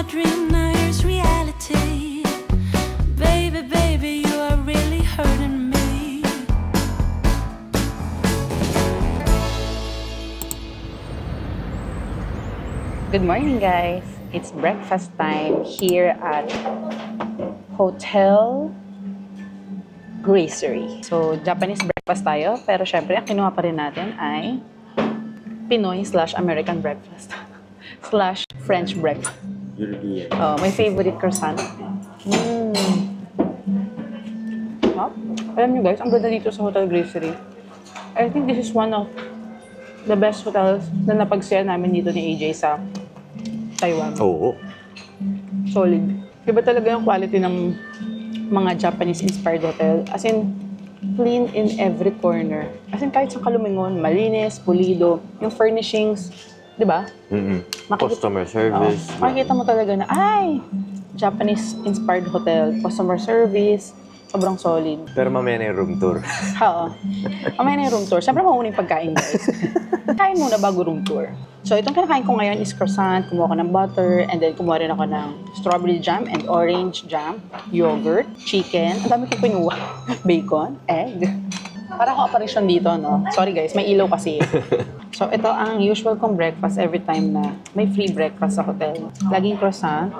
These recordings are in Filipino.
dream, now here's reality. Baby, baby, you are really hurting me. Good morning, guys. It's breakfast time here at Hotel Gracery. So, Japanese breakfast tayo, pero syempre, ang kinuha pa rin natin ay Pinoy/American breakfast / French breakfast. European. Oh, my favorite croissant. Oh, alam nyo guys, ang ganda dito sa Hotel Gracery. I think this is one of the best hotels na napagsiya namin dito ni AJ sa Taiwan. Oo. Solid. Iba talaga yung quality ng mga Japanese-inspired hotel. As in, clean in every corner. As in, kahit sa kalumingon, malinis, pulido, yung furnishings, di ba? Customer service. Makikita mo talaga na, ay, Japanese-inspired hotel, customer service, sobrang solid. Pero mamaya na yung room tour. Oo. Mamaya na yung room tour. Siyempre, mauna yung pagkain, guys. Kain muna bago room tour. So, itong kinakain ko ngayon is croissant, kumuha ko ng butter, and then kumuha rin ako ng strawberry jam and orange jam, yogurt, chicken, ang dami ko pinuha, bacon, egg. Parang operation dito, no? Sorry guys, may ilaw kasi. So, ito ang usual kong breakfast every time na may free breakfast sa hotel. Laging croissant,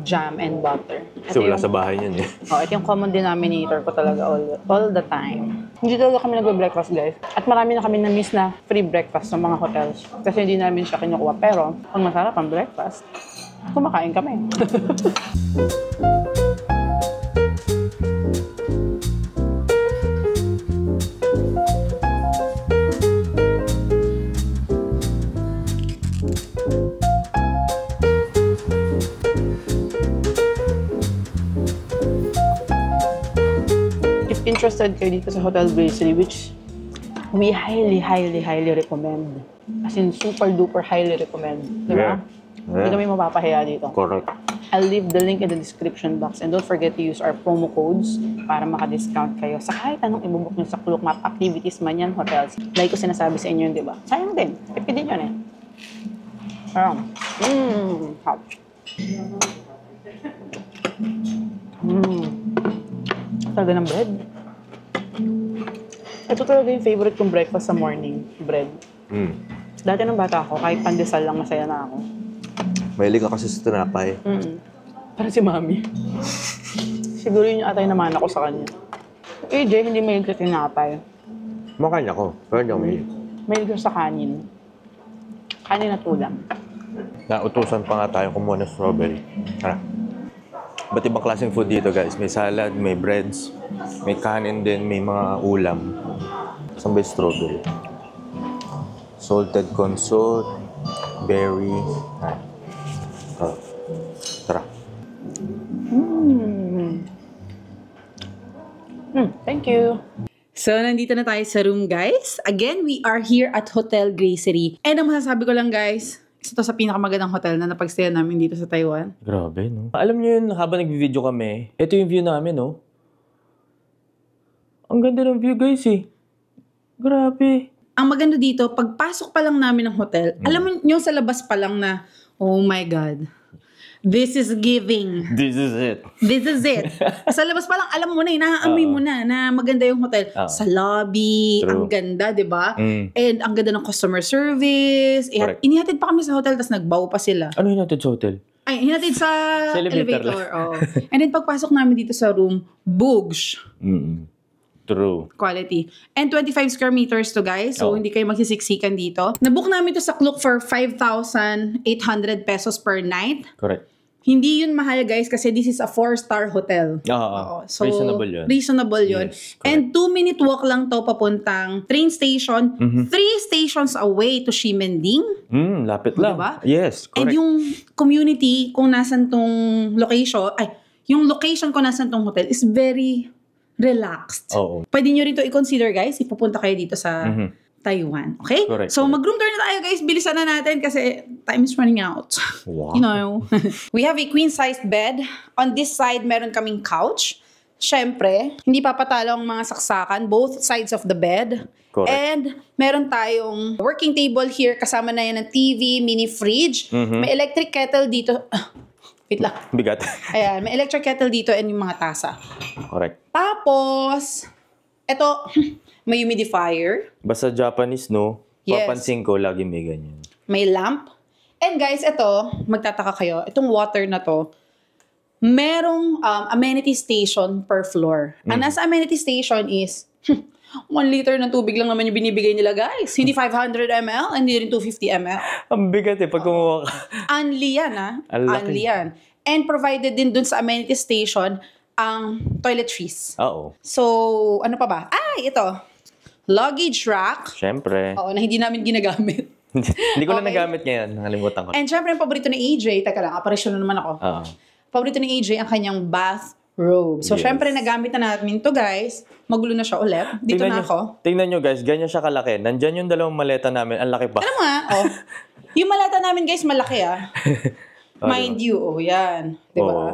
jam, and butter. So, wala sa bahay niyan eh. Oh, ito yung common denominator ko talaga all the time. Hindi talaga kami nagbe-breakfast, guys. At marami na kami na-miss na free breakfast sa mga hotels. Kasi hindi namin siya kinukuha. Pero, pag masarap ang breakfast, kumakain kami. Interested kayo dito sa Hotel Gracery, which we highly recommend. As in, super duper highly recommend. Diba? Hindi kami mapapahiya dito. Correct. I'll leave the link in the description box and don't forget to use our promo codes para maka-discount kayo sa kahit anong ibubook nyo sa Klook Map activities man yan, hotels. Like ko sinasabi sa inyo yun, diba? Sayang din. Tipid din yun eh. Hot. Talaga ng bread. Ito talaga yung favorite kong breakfast sa morning, bread. Dati nung bata ako, kahit pandesal lang masaya na ako. Mahilig ka kasi sa tinapay. Parang si Mami. Siguro yun yung atay naman ako sa kanya. AJ, hindi mahilig sa tinapay. Makain ako, pero hindi ako mahilig. Mahilig ko sa kanin. Kanin at ulam. Nautusan pa nga tayo kumuha ng strawberry. Tara. Ba't ibang klaseng food dito guys? May salad, may breads, may kanin din, may mga ulam. Saan ba yung strawberry? Salted consult, berry. Tara. Thank you. So, nandito na tayo sa room, guys. Again, we are here at Hotel Gracery. And ang masasabi ko lang, guys, isa to sa pinakamagandang hotel na napagstayan namin dito sa Taiwan. Grabe, no? Alam niyo yun, habang nag-video kami, ito yung view namin, no? Ang ganda ng view, guys, eh. Grabe. Ang maganda dito, pagpasok pa lang namin ng hotel, alam mo yung sa labas pa lang na, oh my God, this is giving. This is it. This is it. Sa labas pa lang, alam mo na, naaamoy mo na maganda yung hotel. Sa lobby, True. ang ganda, di ba? And ang ganda ng customer service. Inihatid pa kami sa hotel, tapos nagbaw pa sila. Ano yung natin sa hotel? Ay, hinatid sa elevator. Oh. And then pagpasok namin dito sa room, boogs. True. Quality. And 25 square meters to, guys. So, hindi kayo magsisiksikan dito. Nabook namin to sa Klook for 5,800 pesos per night. Correct. Hindi yun mahal, guys, kasi this is a 4-star hotel. So, reasonable yun. Reasonable yun. Yes, and 2-minute walk lang to papuntang train station. 3 stations away to Ximending. Lapit lang. Diba? Yes, correct. And yung community, kung nasan tong location, yung location kung nasan tong hotel is very relaxed. Pwede nyo rin to i-consider, guys, ipupunta kayo dito sa Taiwan. Okay? Correct, So, mag-room tour na tayo, guys. Bilisan na natin kasi time is running out. Wow. You know. We have a queen-sized bed. On this side, meron kaming couch. Siyempre, hindi papatalo ang mga saksakan, both sides of the bed. Correct. And meron tayong working table here. Kasama na yan ng TV, mini fridge. May electric kettle dito. Wait lang. Bigat. Ayan, may electric kettle dito and yung mga tasa. Correct. Tapos, eto, may humidifier. Basta Japanese, no? Yes. Papansin ko, lagi may ganyan. May lamp. And guys, ito, magtataka kayo, itong water na to, merong amenity station per floor. Ang nasa amenity station is 1 liter ng tubig lang naman yung binibigay nila, guys. Hindi 500 ml, hindi rin 250 ml. Ang bigat pag kumuha ka. Unli yan, ha? Ang laki. Unli yan. And provided din dun sa amenity station ang toiletries. Oo. So, ano pa ba? Ito. Luggage rack. Siyempre. Oo, na hindi namin ginagamit. Hindi ko na Okay. nagamit ngayon. Nakalimutan ko. And syempre, ang paborito ni AJ, teka lang, aparisyon na naman ako. Oo. Paborito ni AJ ang kanyang bath robe. So, Yes. syempre, nagamit na namin to, guys. Magulo na siya ulit. Dito na ako. Tingnan nyo guys, ganyan siya kalaki. Nandyan yung dalawang maleta namin. Ang laki pa. Ano nga? Oh. Yung malata namin, guys, malaki, ah. Mind you, yan. Di ba? Oo.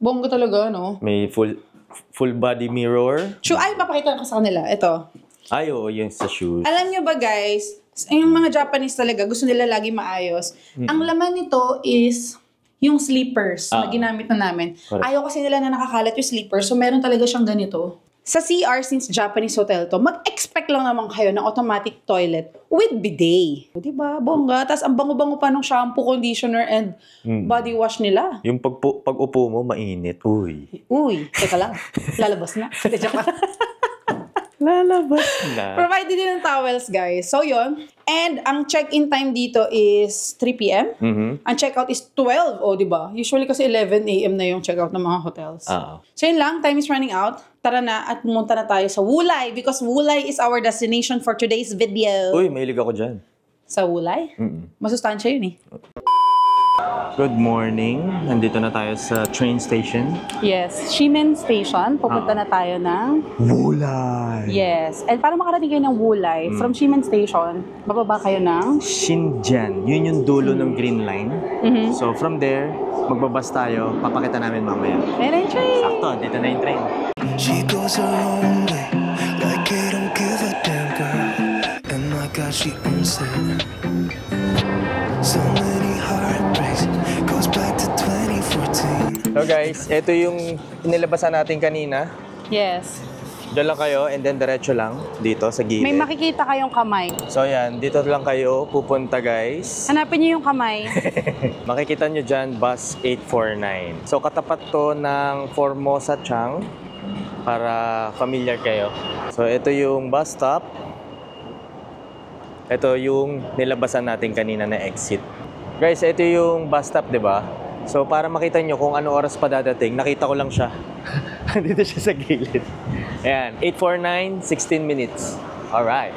Bongga talaga, no? May full body mirror. Ay, papakita ko sa kanila. Ito. Ay, oo, yung sa shoes. Alam nyo ba, guys, yung mga Japanese talaga, gusto nila lagi maayos. Ang laman nito is yung sleepers na ginamit na namin. Correct. Ayaw kasi nila na nakakalat yung sleepers, so meron talaga siyang ganito. Sa CR, since Japanese hotel to, mag-expect lang naman kayo ng automatic toilet with bidet. O, diba? Bongga. Tapos ang bango-bango pa ng shampoo, conditioner, and body wash nila. Yung pag-upo mo, mainit. Uy. Uy, teka lang. Lalabas na. Joke lang. Lalabas na. Provided din ng towels, guys. So, yon. And ang check-in time dito is 3 p.m. Ang check-out is 12. O, di ba? Usually kasi 11 a.m. na yung check-out ng mga hotels. Oo. So, yun lang. Time is running out. Tara na at pumunta na tayo sa Wulay because Wulay is our destination for today's video. Uy, mahilig ako dyan. Sa Wulay? Masustansya yun eh. Good morning. Nandito na tayo sa train station. Yes. Shimen Station. Pupunta na tayo ng... Wulay! Yes. And para makarating kayo ng Wulay, from Shimen Station, bababa kayo ng... Shinjan. Yun yung dulo ng green line. So from there, magbabas tayo. Papakita namin mamaya. Meron train! Sakto, dito na yung train. She goes her own way, like I don't give a damn, girl. And my God, she owns it. So many heartbreaks, goes back to 2014. So guys, ito yung inilabasan natin kanina. Yes. Diyan lang kayo and then diretso lang dito sa gilid. May makikita kayong kamay. So yan, dito lang kayo pupunta guys. Hanapin niyo yung kamay. Makikita nyo dyan, bus 849. So katapat to ng Formosa Chang para familiar kayo. So ito yung bus stop. Ito yung nilabasan natin kanina na exit. Guys, ito yung bus stop, di ba? So para makita nyo kung ano oras pa dadating, nakita ko lang siya. Dito siya sa gilid. Ayan, 849, 16 minutes. Alright.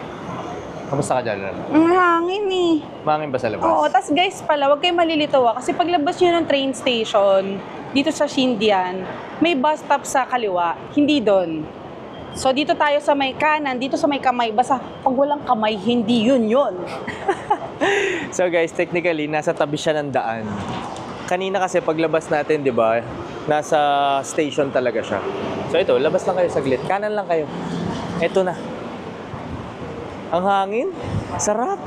Kamusta ka dyan, Lala? Ang hangin eh. Mangin ba sa labas? Oo, tas guys pala, huwag kayo malilito kasi paglabas nyo ng train station, dito sa Shindian, may bus stop sa kaliwa, hindi doon. So dito tayo sa may kanan, dito sa may kamay, basta pag walang kamay, hindi yun. So guys, technically, nasa tabi siya ng daan. Kanina kasi paglabas natin, di ba, nasa station talaga siya. So ito, labas lang kayo saglit. Kanan lang kayo. Ito na. Ang hangin. Sarap.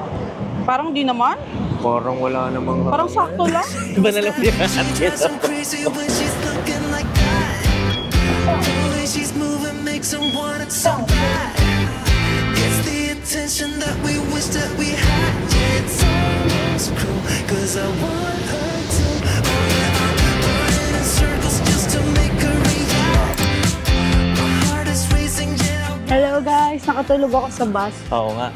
Parang di naman. Parang wala namang hangin. Parang sakto lang. Iba na lang yung Drives him crazy when she's looking like that. The way she's moving makes him want it so bad. Gets the attention that we wish that we had. Yeah, it's almost cruel, 'cause I want her to. Oh yeah, I'm running in circles just to make her react. My heart is racing, yeah. Hello guys, nakatulog ako sa bus. Oo nga.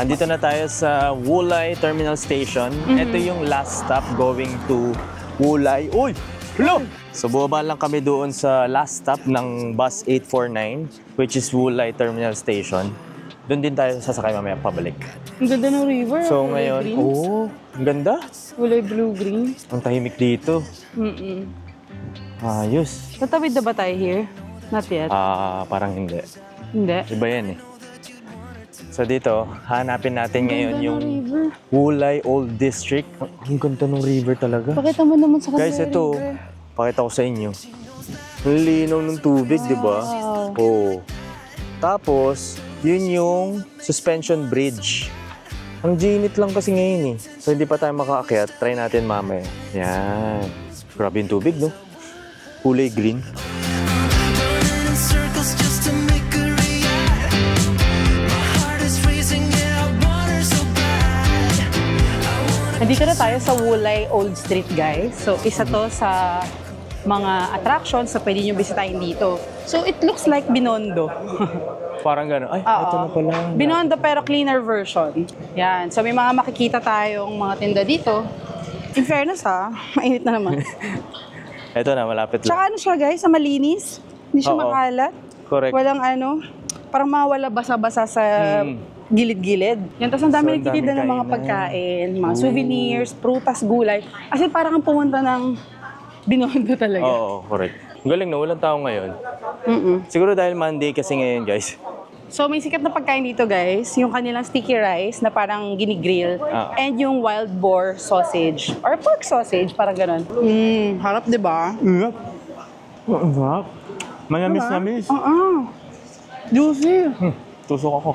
Andito na tayo sa Wulay Terminal Station. Ito yung last stop going to Wulay. Uy! Hello! So bumaba lang kami doon sa last stop ng bus 849, which is Wulay Terminal Station. Doon din tayo sasakay mamaya pabalik. Ang ganda ng river. So ngayon, ang ganda. Kulay blue-green. Ang tahimik dito. Ayos. Tatawid na ba tayo here? Not yet. Parang hindi. Hindi. Iba yan eh. So dito, hanapin natin ngayon yung River. Wulay Old District. Ang ganda ng river talaga. Pakita mo naman sa kanila. Guys, ito, pakita ko sa inyo. Ang linaw ng tubig, di ba? Wow. Oo. Tapos, yun yung suspension bridge. Ang ginit lang kasi ngayon eh. So, hindi pa tayo makaakyat. Try natin mamaya. Yan. Grabe yung tubig, no? Kulay green. Running in circles just to make her react. My heart is racing, yeah, I want her so bad. Nandito na tayo sa Wulay Old Street, guys. So, isa to sa mga attractions na pwede nyo bisitahin dito. So, it looks like Binondo. Parang gano'n. Ay, Oo. ito na pala. Binondo pero cleaner version. Yan. So, may mga makikita tayong mga tinda dito. In fairness ha, mainit na naman. Ito na, malapit lang. Tsaka ano siya guys, malinis. Hindi siya Oo. makalat. Correct. Walang ano, parang mawala basa-basa sa gilid-gilid. Yan, tapos ang So, dami ang nagtitinda ng daming mga kainan. pagkain, mga souvenirs, prutas, gulay. As in, parang ang pumunta ng Binondo talaga. Oo, correct. Ang galing no, walang tao ngayon. Mm-mm. Siguro dahil Monday kasi ngayon, guys. So, may sikat na pagkain dito, guys. Yung kanilang sticky rice na parang ginigrill. Ah. And yung wild boar sausage. Or pork sausage, parang ganun. Harap, di ba? Sarap. Manamis-namis. Oo. Juicy. Tusok ako.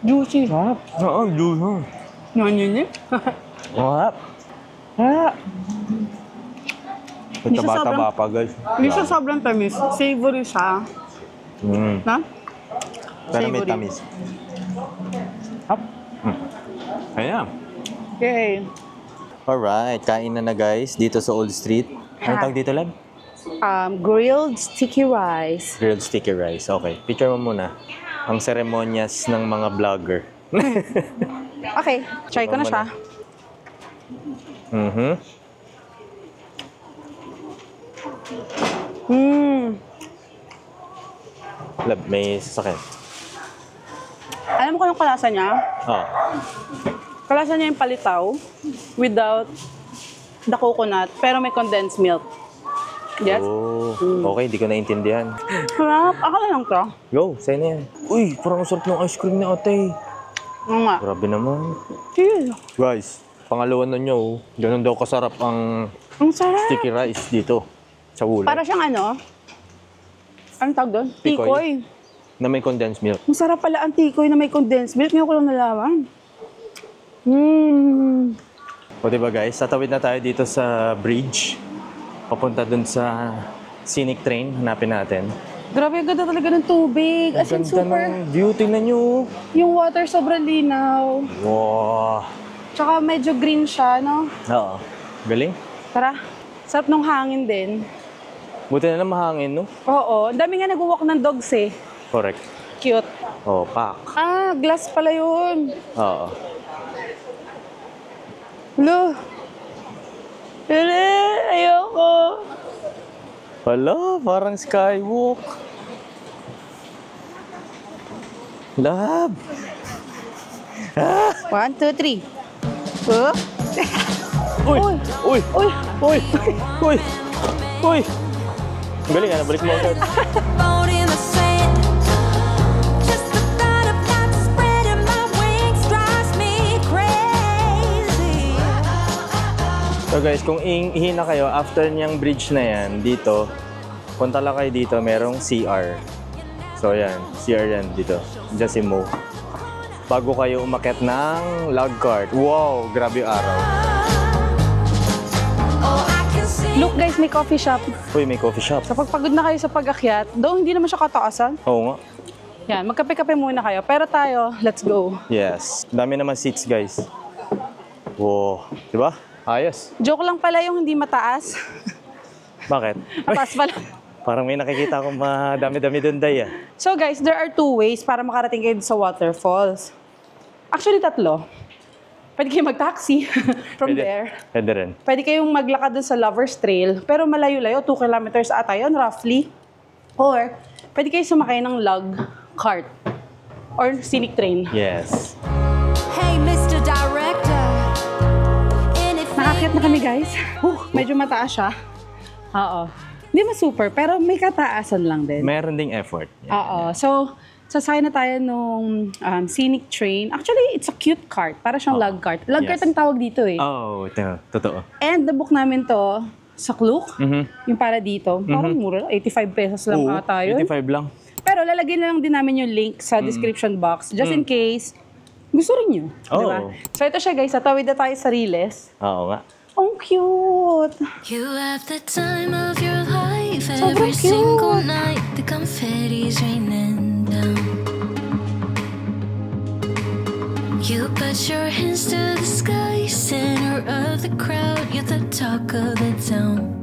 Juicy. Sarap. Oo, juicy. Nanyan eh. Sarap. Sarap. Hindi siya Taba-taba pa, guys. Hindi siya sobrang tamis. Savory siya. Na? Pero may Savory. tamis. Hap. Ayan. Okay. Alright, kain na guys dito sa Old Street. Ano tawag dito, Lab? Grilled sticky rice. Grilled sticky rice. Okay, picture mo muna. Ang seremonyas ng mga vlogger. Okay, try ko na siya. Lab, may sasakyan. Alam mo ko yung kalasa niya? Oh. Kalasa niya yung palitaw without the coconut, pero may condensed milk. Yes? Oh. Okay, di ko naintindihan. Sarap. Akala lang to. Go, sa'yo na yan. Uy, parang ang sarap ng ice cream ni ate. Oo nga. Grabe naman. Cheers. Guys, pangalawa na nyo, ganun daw kasarap ang Ang sarap. sticky rice dito sa Wulay. Para siyang ano? Anong tawag doon? Tikoy. Tikoy. Na may condensed milk. Ang sarap pala ang tikoy na may condensed milk. Ngayon ko lang nalaman. O diba guys, tatawid na tayo dito sa bridge. Papunta dun sa scenic train, hanapin natin. Grabe, ang ganda talaga ng tubig. As in, Ganda super. ng view, tingnan nyo. Yung water sobrang linaw. Wow. Tsaka medyo green siya, no? Oo. Galing. Tara. Sarap nung hangin din. Buti na lang mahangin, no? Oo. Ang dami nga nag-walk ng dogs eh. Correct. Cute. Oh, pack. Ah, glass pala yun. Oo. Hello. Hello. Ayoko. Hala, parang skywalk. Lab. 1, 2, 3. Oh. Uy! Uy. Uy! Uy. Uy! Uy! Uy! Ang galing, ano? Balik mo agad. Bone in the sand. Just the thought of not spreading my wings drives me crazy. So guys, kung ihina kayo, after niyang bridge na yan, dito, punta lang kayo dito, merong CR. So yan, CR yan dito. Diyan si Mo. Bago kayo umakyat ng log cart. Wow, grabe yung araw. Oh, I can see. Look guys, may coffee shop. Uy, may coffee shop. Kapag pagod na kayo sa pag-akyat, though hindi naman siya kataasan. Oo nga. Yan, magkape-kape muna kayo. Pero tayo, let's go. Yes. Dami naman seats, guys. Wow. Diba? Ayos. Joke lang pala yung hindi mataas. Bakit? Mataas pala. Parang may nakikita akong madami-dami doon, Day, ah. So guys, there are 2 ways para makarating kayo sa waterfalls. Actually, 3. Pwede kayong mag-taxi from there. Pwede rin. Pwede kayong maglakad dun sa Lover's Trail, pero malayo-layo, 2 kilometers ata yun, roughly. Or, pwede kayo sumakay ng log cart or scenic train. Yes. Hey, Mr. Director. Anything. Nakakit na kami, guys. Medyo mataas siya. Oo. Hindi mas super, pero may kataasan lang din. Meron ding effort. Oo. So, sasakay na tayo nung scenic train. Actually, it's a cute cart. Para siyang log cart. Log cart Yes. ang tawag dito eh. Oh, ito. Totoo. And nabook namin to sa Klook. Yung para dito. Parang mura. 85 pesos lang Oo, ata yun. 85 lang. Pero lalagyan na lang din namin yung link sa description box. Just in case gusto rin nyo. Oo. Diba? So ito siya guys. Tatawid na tayo sa Riles. Oo nga. Ang cute. You have the time of your life. Sobrang Every single cute. night the confetti's raining down. You put your hands to the sky, center of the crowd. You're the talk of the town.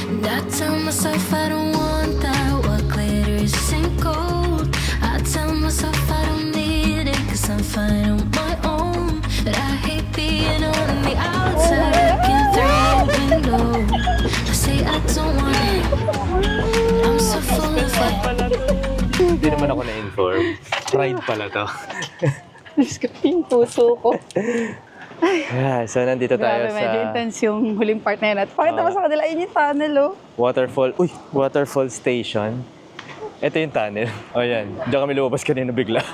And I tell myself I don't want that. What glitters isn't gold. I tell myself I don't need it, 'cause I'm fine on my own. But I hate being on the outside, looking through your window. I say I don't want it. I'm so full of it. Hindi naman ako na-inform. Pride pala to. Diyos ko, yung puso ko. Yeah, so nandito tayo Grabe, medyo sa intense yung huling part na yun. At pakita mo sa kanila, yun yung tunnel, oh. waterfall. Uy, waterfall station. Ito yung tunnel. O yan. Diyan kami lumabas kanina bigla.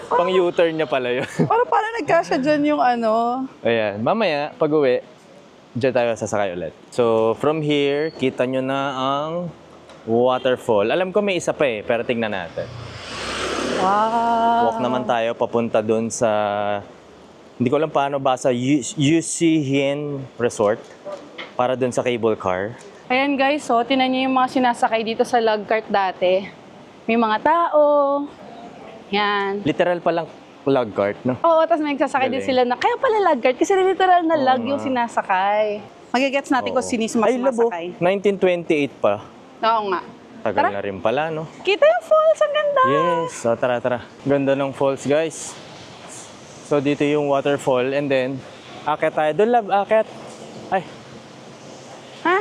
Pang U-turn niya pala yun. Paano nagkasya dyan yung ano? Ayan. Mamaya, pag uwi, diyan tayo sasakay ulit. So, from here, kita nyo na ang waterfall. Alam ko may isa pa eh, pero tingnan natin. Wow. Walk naman tayo papunta dun sa... Hindi ko alam paano basa, UC Hien Resort. Para dun sa cable car. Ayan guys, so tinan niyo yung mga sinasakay dito sa log cart dati. May mga tao. Yan. Literal palang log cart, no? Oo, tapos may nagsasakay din Galing. sila na, kaya pala log cart, kasi literal na Oo log nga. yung sinasakay. Magigets natin kung sino mas Ay, labo. sumasakay. 1928 pa. Oo nga. Tagal Tara. na rin pala, no? Kita yung falls, ang ganda. Yes. So, tara, tara. Ganda ng falls, guys. So, dito yung waterfall. And then, akit tayo. Doon, lab, akit. Ay, Ha?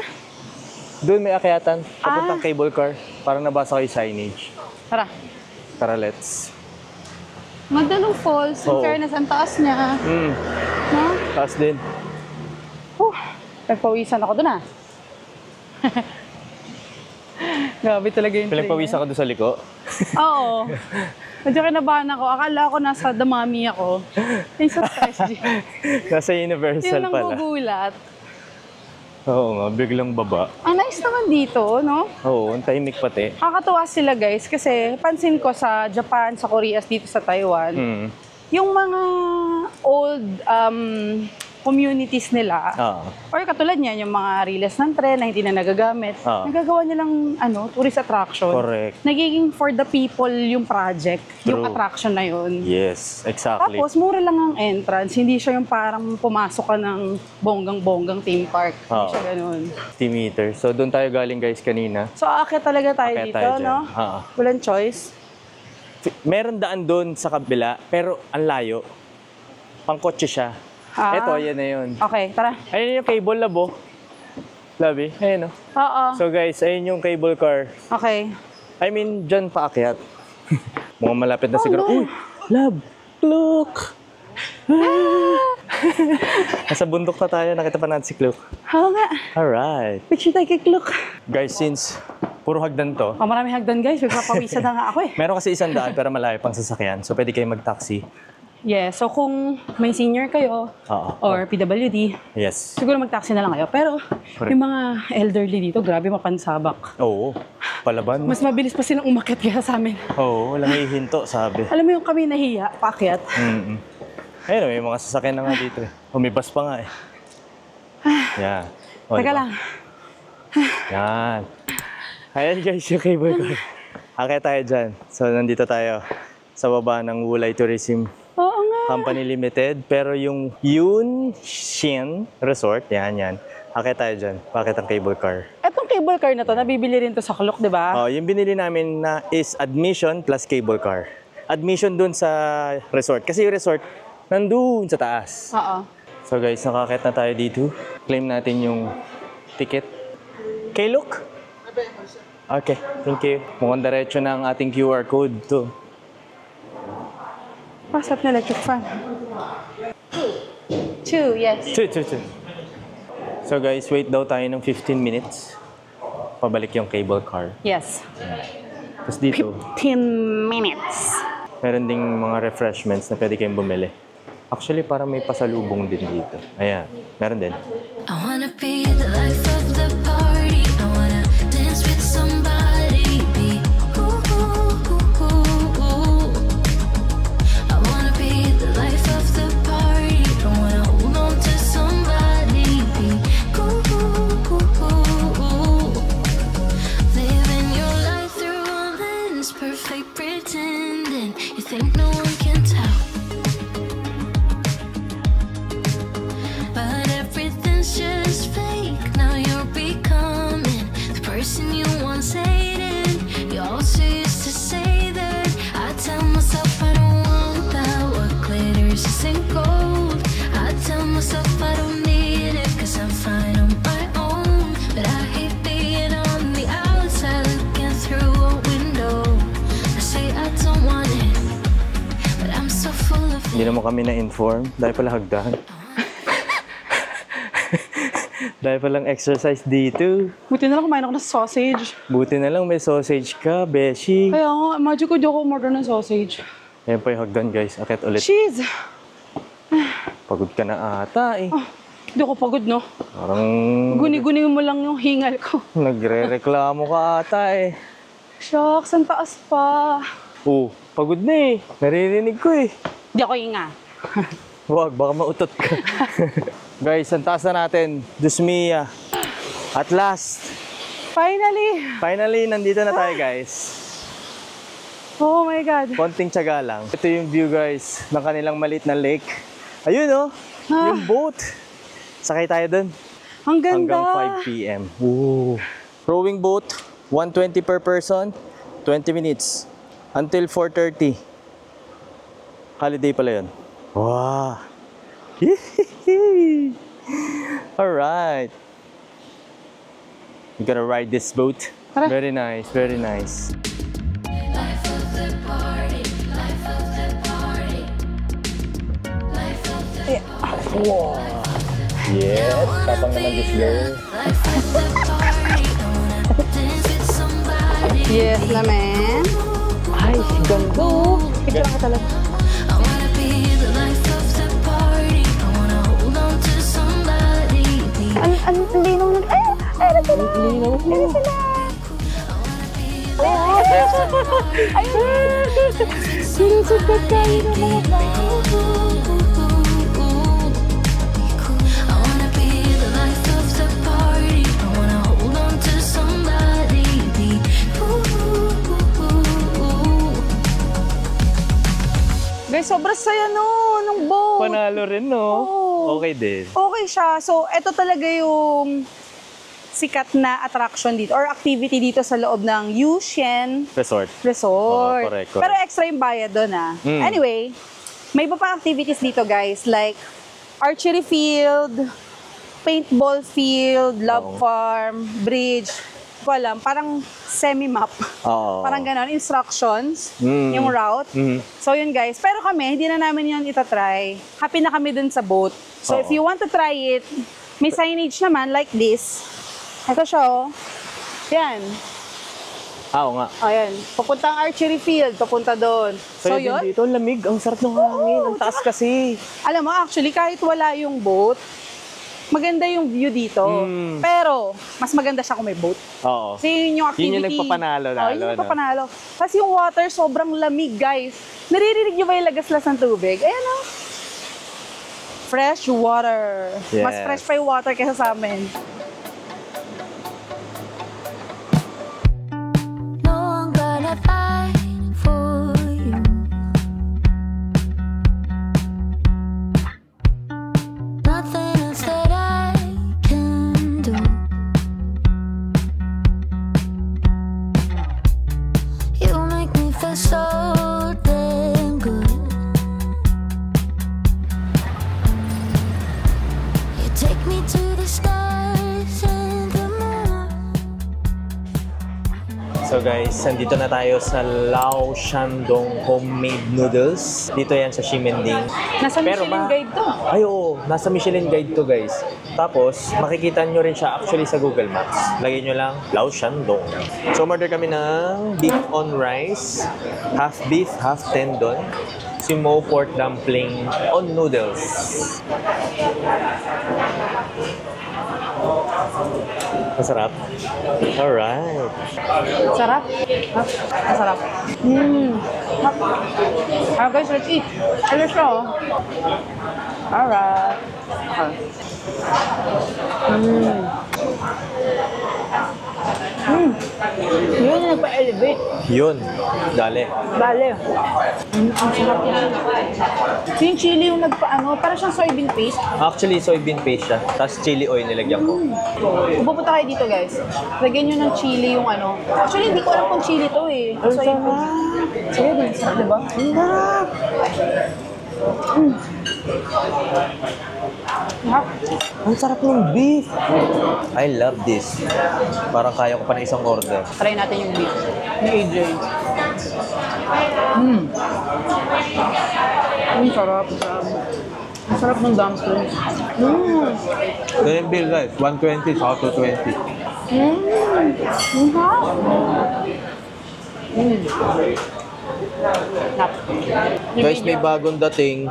doon may akyatan. Papuntang cable car. Parang nabasa ko yung signage. Tara. Tara, let's. Ganda ng falls. In Oo. fairness, ang taas niya. No? Taas din. Nagpawisan ako dun ah. Grabe talaga yung Pinagpawisan ko doon sa liko. Oo. Medyo kinabahan ako. Akala ko nasa damami ako. Yung sa SG. Nasa Universal Yun ang pala. gugulat. Oo nga, biglang baba. Ang nice naman dito, no? Oo, ang tahimik pati. Nakakatuwa sila guys kasi pansin ko sa Japan, sa Korea, dito sa Taiwan, yung mga old communities nila, or katulad niyan, yung mga riles ng tren na hindi na nagagamit, nagagawa nilang tourist attraction. Correct. Nagiging for the people yung project, yung True. attraction na yun. Yes, exactly. Tapos, mura lang ang entrance. Hindi siya yung parang pumasok ka ng bonggang-bonggang theme park. Hindi siya ganun. 50 meters. So, doon tayo galing guys kanina. So, aakyat talaga tayo Aakyat dito, tayo dyan. no? Oo. Walang choice. Meron daan doon sa kabila, pero ang layo. Pangkotse siya. Eto, yan na yun. Okay, tara. Ayun yung cable labo. Labi, ayun o. Oo. So guys, ayun yung cable car. Okay. I mean, dyan paakyat. Mukhang malapit na siguro. no. Uy, love, look! Nasa bundok na tayo, nakita pa natin si Klook. Oo nga. Alright. Picture tayo kay Klook. Guys, since puro hagdan to, Marami hagdan guys. Magpapawisan na nga ako eh. meron kasi 100 pero malayo pang sasakyan. So pwede kayo mag-taxi. Yeah, so kung may senior kayo Oo. or PWD, Yes. siguro mag-taxi na lang kayo. Pero Correct. yung mga elderly dito, grabe mapansabak. Oo. Palaban. Mas mabilis pa silang umakyat kaya sa amin. Oo, walang hihinto, sabi. Alam mo yung kami nahiya, paakyat. Ayun, may mga sasakyan na nga dito eh. Humibas pa nga eh. Yan. O, Teka diba? lang. Yan. Ayan guys, yung cable car. Akit tayo dyan. So, nandito tayo sa baba ng Wulay Tourism Oo nga. Company Limited. Pero yung Yun Shin Resort, yan. Akit tayo dyan. Bakit ang cable car? Etong cable car na to, nabibili rin to sa Klook, di ba? Oh, yung binili namin na is admission plus cable car. Admission dun sa resort. Kasi yung resort, nandun sa taas. Oo. So guys, nakakit na tayo dito. Claim natin yung ticket. Okay, look. Okay, thank you. Mukhang diretso na ang ating QR code to. Pasap na electric fan. 2, yes. Two. So guys, wait daw tayo ng 15 minutes. Pabalik yung cable car. Yes. Tapos dito, 10 minutes. meron ding mga refreshments na pwede kayong bumili. Actually, parang may pasalubong din dito. Ayan, meron din. I wanna be the life of the party. I wanna dance with somebody. Be I wanna be the life of the party. Don't wanna fake pretending. You think no one can tell, but everything's just fake. Now you're becoming the person you once hated. You also used to say that. I tell myself I don't want that. What glitters isn't gold. I tell myself I don't need it, 'cause I'm fine on my own. But I hate being on the outside looking through a window. I say I don't want it, but I'm so full of Hindi naman kami na-inform. Dahil pala hagdan. Dahil palang exercise dito. Buti na lang kumain ako ng sausage. Buti na lang may sausage ka, Beshi. Kaya nga, imagine ko di ako umorder ng sausage. Ayan pa yung hagdan, guys. Akit ulit. Cheese! Pagod ka na ata eh. Di ako pagod, no? Parang Guni-guni mo lang yung hingal ko. nagre-reklamo ka ata eh. Shucks, ang taas pa. Oh, pagod na eh. Naririnig ko eh. Di ako hinga. Wag, baka mautot ka. Guys, ang taas na natin. Diyos mia. At last, Finally! nandito na tayo, guys. Oh my God. Konting tiyaga lang. Ito yung view, guys, ng kanilang maliit na lake. Ayun, oh. Yung boat. Sakay tayo dun. Ang ganda. Hanggang 5 p.m. Ooh. Rowing boat, 120 per person, 20 minutes. Until 4:30. Holiday pala yun. Wow. Alright. You gonna ride this boat? Tara. Very nice, very nice. life of the party, life of the party, life of the Yes, tapang naman this girl. life of the party. I wanna dance with somebody. Yes naman. Ay, ganda. Picture ka talaga. I wanna be the life of the party. I wanna hold on to somebody. Ang linaw nun. Ay, ano sila? Ano sila? Ayun! Sinusugat kayo ng mga tao. I wanna be the life of the party. I wanna hold on to somebody. Guys, sobrang saya nung boat. Panalo rin, no? Oo. Okay din. Okay siya. So, ito talaga yung sikat na attraction dito or activity dito sa loob ng Yushen Resort. Resort. Oo, correct. Pero extra yung bayad doon, ah. Mm. Anyway, may iba pa activities dito, guys. Like, archery field, paintball field, love Oo. farm, bridge. Hindi ko alam, parang semi-map. Oo. Parang ganon, instructions, Mm. yung route. Mhm. So yun guys, pero kami, hindi na namin yun itatry. Happy na kami dun sa boat. So if Oo. you want to try it, may signage naman like this. Ito siya, oh. Yan. Oo nga. Ayan. Papunta ang archery field, papunta doon. So Din yun, dito, lamig. Ang sarap ng hangin. Ang taas kasi. alam mo, actually, kahit wala yung boat, maganda yung view dito. Mm. Pero, mas maganda siya kung may boat. Oo. Kasi yun yung activity. Yun yung nagpapanalo Oh, lalo, yun yung no? nagpapanalo. Tapos yung water, sobrang lamig, guys. Naririnig nyo ba yung lagaslas ng tubig? Ayan, oh. Fresh water. Mas Yes. fresh pa yung water kaysa sa amin. No, I'm gonna fight for you. Nothing else that I can do. You make me feel so damn good. You take me to the stars and the moon. So guys, nandito na tayo sa Lao Shandong Homemade Noodles. Dito yan sa Ximending. Nasa Pero Michelin Guide to. Ay oo, nasa Michelin Guide to guys. Tapos, makikita nyo rin siya actually sa Google Maps. Lagay nyo lang, Lao Shandong. So, order kami ng beef on rice, half beef, half tendon, simo pork dumpling on noodles. Masarap? Alright. Sarap. Masarap. Guys, let's eat. Ano siya, oh. Alright. Okay. Yun yung nagpa-elevate. Yun. Dali. Bale. Ang sarap yan. Yung chili yung nagpa-ano, parang siyang soybean paste. Actually, soybean paste siya. Tapos chili oil nilagyan ko. Kung pupunta kayo dito guys, lagyan nyo ng chili yung ano. Actually, hindi ko alam kung chili to eh. Soybean paste. Sige din, sarap diba? Ang sarap ng beef. I love this. Parang kaya ko pa na isang order. Try natin yung beef ni AJ. Sarap. Ang sarap ng dumplings. Ganyan yung bill guys. 120 sa 220. Guys, may bagong dating.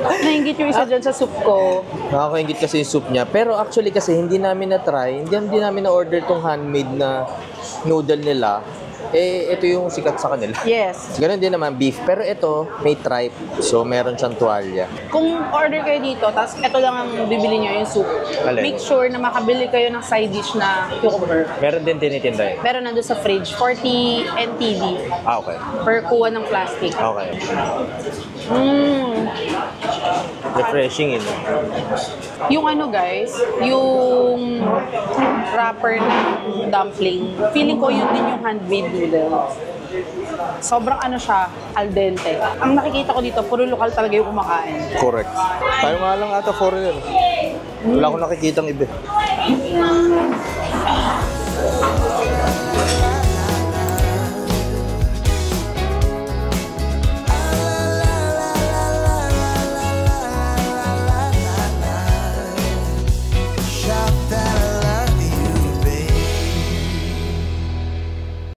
Nainggit yung isa dyan sa soup ko. Nakakaingit kasi yung soup niya. Pero actually kasi hindi namin na-try, hindi namin na-order tong handmade na noodle nila. Eh, ito yung sikat sa kanila. Yes. Ganon din naman, beef. Pero ito, may tripe. So, meron siyang tuwalya. Kung order kayo dito, tapos ito lang ang bibili nyo, yung soup. Alin? Make sure na makabili kayo ng side dish na cucumber. Meron din tinitinda yun. Meron nandun sa fridge, 40 NTD Ah, okay. per kuha ng plastic. Okay. Refreshing yun. Yung ano guys, yung wrapper ng dumpling, feeling ko yun din yung handmade noodles. Sobrang ano siya, al dente. Ang nakikita ko dito, puro lokal talaga yung kumakain. Correct. Tayo nga lang ata foreigner. Wala akong nakikitang iba.